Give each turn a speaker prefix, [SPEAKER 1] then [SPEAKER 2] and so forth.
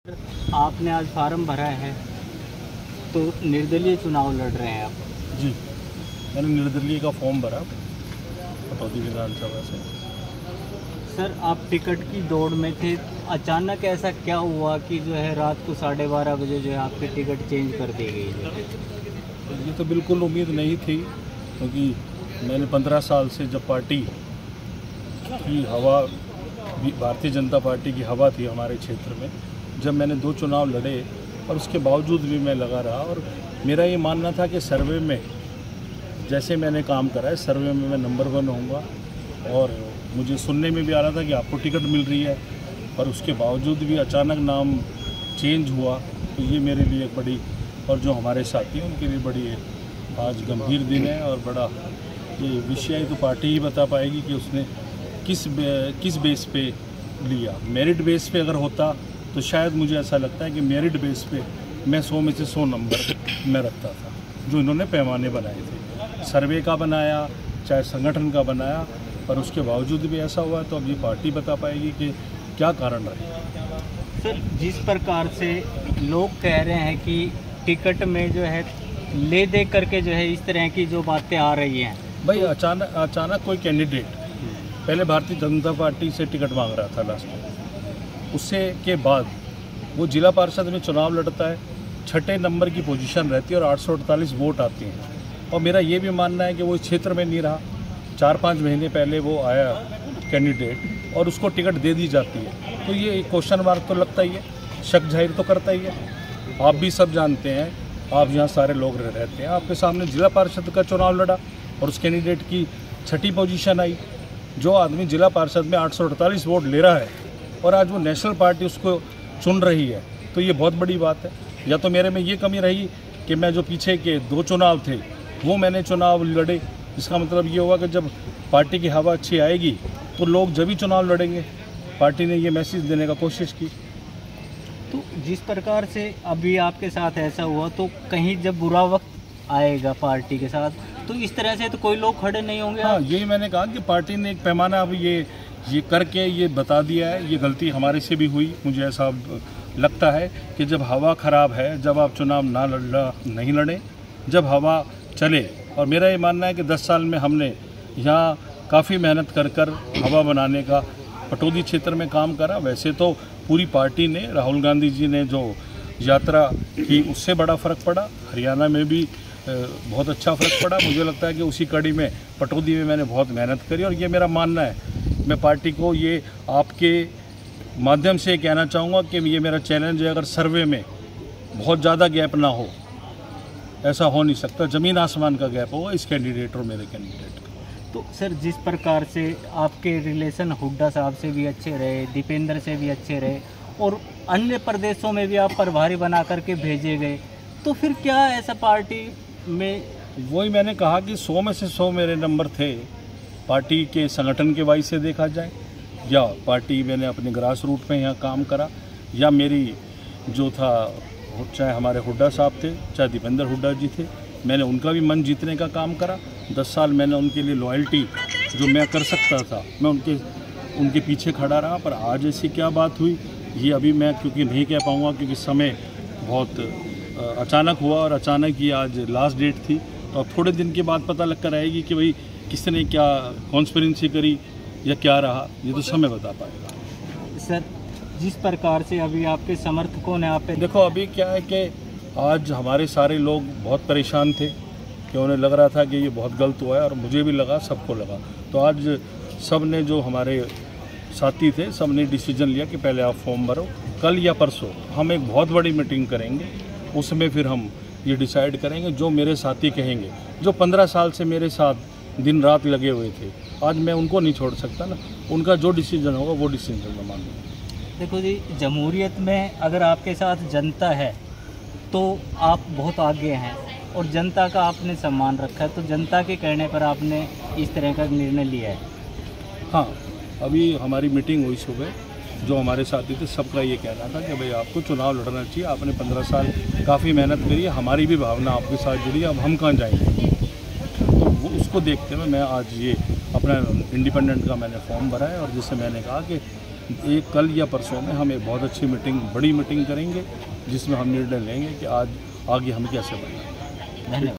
[SPEAKER 1] आपने आज फार्म भरा है तो निर्दलीय चुनाव लड़ रहे हैं आप।
[SPEAKER 2] जी, मैंने निर्दलीय का फॉर्म भरा पटौदी विधानसभा से।
[SPEAKER 1] सर, आप टिकट की दौड़ में थे, अचानक ऐसा क्या हुआ कि जो है रात को 12:30 बजे जो है आपकी टिकट चेंज कर दी गई है?
[SPEAKER 2] ये तो बिल्कुल उम्मीद नहीं थी, क्योंकि मैंने 15 साल से जब पार्टी की हवा, भारतीय जनता पार्टी की हवा थी हमारे क्षेत्र में, जब मैंने 2 चुनाव लड़े और उसके बावजूद भी मैं लगा रहा। और मेरा ये मानना था कि सर्वे में जैसे मैंने काम करा है, सर्वे में मैं नंबर 1 होऊंगा। और मुझे सुनने में भी आ रहा था कि आपको टिकट मिल रही है, पर उसके बावजूद भी अचानक नाम चेंज हुआ। तो ये मेरे लिए एक बड़ी, और जो हमारे साथी हैं उनके लिए बड़ी आज गंभीर दिन है। और बड़ा ये विषय तो पार्टी ही बता पाएगी कि उसने किस बेस पे लिया। मेरिट बेस पे अगर होता तो शायद मुझे ऐसा लगता है कि मेरिट बेस पे मैं 100 में से 100 नंबर मैं रखता था, जो इन्होंने पैमाने बनाए थे, सर्वे का बनाया चाहे संगठन का बनाया। पर उसके बावजूद भी ऐसा हुआ, तो अब ये पार्टी बता पाएगी कि क्या कारण रहे।
[SPEAKER 1] सर, जिस प्रकार से लोग कह रहे हैं कि टिकट में जो है ले दे करके जो है इस तरह की जो बातें आ रही हैं,
[SPEAKER 2] भाई अचानक कोई कैंडिडेट पहले भारतीय जनता पार्टी से टिकट मांग रहा था लास्ट में, उससे के बाद वो जिला पार्षद में चुनाव लड़ता है, 6ठे नंबर की पोजीशन रहती है और 848 वोट आते हैं। और मेरा ये भी मानना है कि वो इस क्षेत्र में नहीं रहा, 4-5 महीने पहले वो आया कैंडिडेट और उसको टिकट दे दी जाती है। तो ये क्वेश्चन मार्क तो लगता ही है, शक जाहिर तो करता ही है। आप भी सब जानते हैं, आप यहाँ सारे लोग रहते हैं, आपके सामने जिला पार्षद का चुनाव लड़ा और उस कैंडिडेट की 6ठी पोजीशन आई। जो आदमी जिला पार्षद में 848 वोट ले रहा है और आज वो नेशनल पार्टी उसको चुन रही है, तो ये बहुत बड़ी बात है। या तो मेरे में ये कमी रही कि मैं जो पीछे के 2 चुनाव थे वो मैंने चुनाव लड़े। इसका मतलब ये हुआ कि जब पार्टी की हवा अच्छी आएगी तो लोग जब भी चुनाव लड़ेंगे। पार्टी ने ये मैसेज देने का कोशिश की।
[SPEAKER 1] तो जिस प्रकार से अभी आपके साथ ऐसा हुआ, तो कहीं जब बुरा वक्त आएगा पार्टी के साथ तो इस तरह से तो कोई लोग खड़े नहीं होंगे।
[SPEAKER 2] हाँ, यही मैंने कहा कि पार्टी ने एक पैमाना अब ये करके ये बता दिया है। ये गलती हमारे से भी हुई। मुझे ऐसा लगता है कि जब हवा ख़राब है, जब आप चुनाव नहीं लड़ें, जब हवा चले। और मेरा ये मानना है कि 10 साल में हमने यहाँ काफ़ी मेहनत कर हवा बनाने का पटौदी क्षेत्र में काम करा। वैसे तो पूरी पार्टी ने, राहुल गांधी जी ने जो यात्रा की उससे बड़ा फ़र्क पड़ा, हरियाणा में भी बहुत अच्छा फ़र्क पड़ा। मुझे लगता है कि उसी कड़ी में पटौदी में मैंने बहुत मेहनत करी। और ये मेरा मानना है, मैं पार्टी को ये आपके माध्यम से कहना चाहूँगा कि ये मेरा चैलेंज है, अगर सर्वे में बहुत ज़्यादा गैप ना हो, ऐसा हो नहीं सकता, ज़मीन आसमान का गैप होगा इस कैंडिडेट और मेरे कैंडिडेट का।
[SPEAKER 1] तो सर, जिस प्रकार से आपके रिलेशन हुड्डा साहब से भी अच्छे रहे, दीपेंद्र से भी अच्छे रहे और अन्य प्रदेशों में भी आप प्रभारी बना करके भेजे गए, तो फिर क्या ऐसा पार्टी में?
[SPEAKER 2] वही मैंने कहा कि 100 में से 100 मेरे नंबर थे। पार्टी के संगठन के वाइज से देखा जाए, या पार्टी मैंने अपने ग्रास रूट पे यहाँ काम करा, या मेरी जो था, चाहे हमारे हुड्डा साहब थे, चाहे दीपेंद्र हुड्डा जी थे, मैंने उनका भी मन जीतने का काम करा। 10 साल मैंने उनके लिए लॉयल्टी जो मैं कर सकता था, मैं उनके पीछे खड़ा रहा। पर आज ऐसी क्या बात हुई, ये अभी मैं क्योंकि नहीं कह पाऊँगा, क्योंकि समय बहुत अचानक हुआ और अचानक ही आज लास्ट डेट थी। तो अब थोड़े दिन के बाद पता लग कर आएगी कि भाई किसने क्या कॉन्स्पिरेंसी करी या क्या रहा, ये तो समय बता पाएगा।
[SPEAKER 1] सर, जिस प्रकार से अभी आपके समर्थकों ने आप पे,
[SPEAKER 2] देखो अभी क्या है कि आज हमारे सारे लोग बहुत परेशान थे कि उन्हें लग रहा था कि ये बहुत गलत हुआ है, और मुझे भी लगा, सबको लगा। तो आज सब ने, जो हमारे साथी थे, सब ने डिसीजन लिया कि पहले आप फॉर्म भरो। कल या परसों हम एक बहुत बड़ी मीटिंग करेंगे, उसमें फिर हम ये डिसाइड करेंगे। जो मेरे साथी कहेंगे, जो 15 साल से मेरे साथ दिन रात लगे हुए थे, आज मैं उनको नहीं छोड़ सकता ना। उनका जो डिसीजन होगा वो डिसीजन मैं मानूंगा।
[SPEAKER 1] देखो जी, जमहूरियत में अगर आपके साथ जनता है तो आप बहुत आगे हैं और जनता का आपने सम्मान रखा है, तो जनता के कहने पर आपने इस तरह का निर्णय लिया है।
[SPEAKER 2] हाँ, अभी हमारी मीटिंग हुई सुबह, जो हमारे साथी थे सबका ये कहना था कि भाई आपको चुनाव लड़ना चाहिए, आपने 15 साल काफ़ी मेहनत करी है, हमारी भी भावना आपके साथ जुड़ी है, अब हम कहाँ जाएंगे। तो वो उसको देखते हुए मैं आज ये अपना इंडिपेंडेंट का मैंने फॉर्म भरा है। और जिससे मैंने कहा कि एक कल या परसों में हम एक बहुत अच्छी मीटिंग, बड़ी मीटिंग करेंगे जिसमें हम निर्णय लेंगे कि आज आगे हम कैसे बढ़ें।
[SPEAKER 1] धन्यवाद।